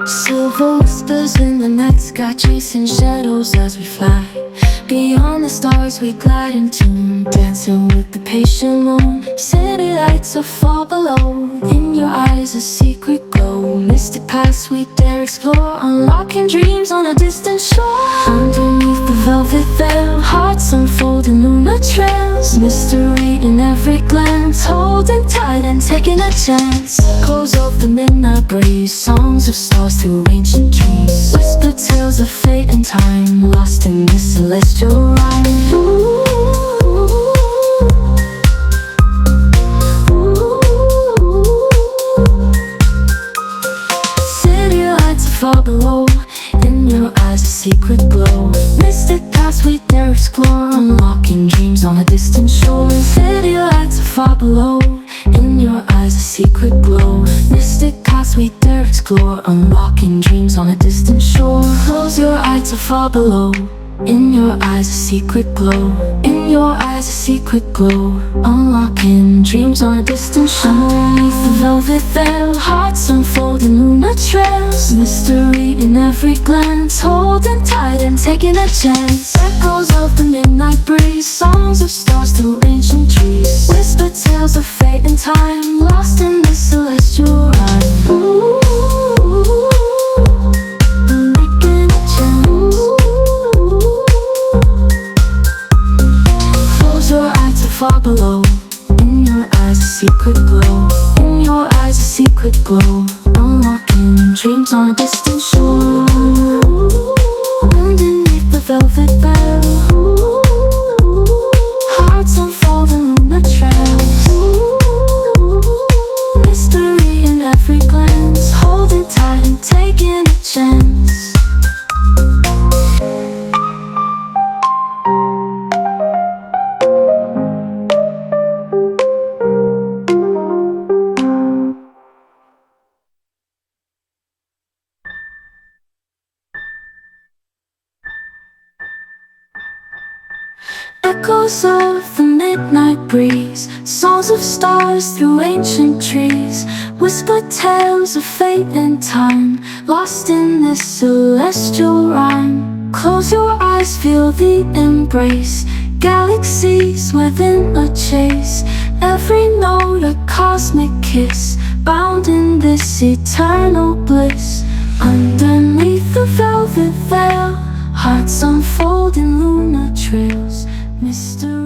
Silver whispers in the night sky, chasing shadows as we fly. Beyond the stars we glide in tune, dancing with the patient moon. City lights are far below, in your eyes a secret glow. Mystic paths we dare explore, unlocking dreams on a distant shore. Underneath the velvet veil, hearts unfold in lunar trails. Mystery in every glance, holding tight and taking a chance. Echoes of the midnight breeze, songs of stars through ancient trees. Whispered tales of fate and time, lost in this celestial rhyme. Ooh. City lights are far below, in your eyes a secret glow. Mystic paths we dare explore, unlocking dreams on a distant shore. City lights are far below, in your eyes a secret glow. Mystic paths we dare explore, unlocking dreams on a distant shore. Close your eyes are far below, in your eyes a secret glow. In your eyes a secret glow, unlocking dreams on a distant shore. Underneath the velvet veil, hearts unfold in lunar trails. Mystery in every glance, holding tight and taking a chance. Echoes of the midnight breeze, songs of stars through ancient trees. Whispered tales of fate and time, lost in this celestial rhyme. Ooh. Far below, in your eyes a secret glow. In your eyes a secret glow, unlocking dreams on a distant shore. Underneath the velvet veil, hearts unfold in lunar trails. Mystery in every glance, holding tight and taking a chance. Echoes of the midnight breeze, songs of stars through ancient trees. Whispered tales of fate and time, lost in this celestial rhyme. Close your eyes, feel the embrace, galaxies within a chase. Every note a cosmic kiss, bound in this eternal bliss. Underneath the velvet veil, hearts unfold in lunar trails. Mystery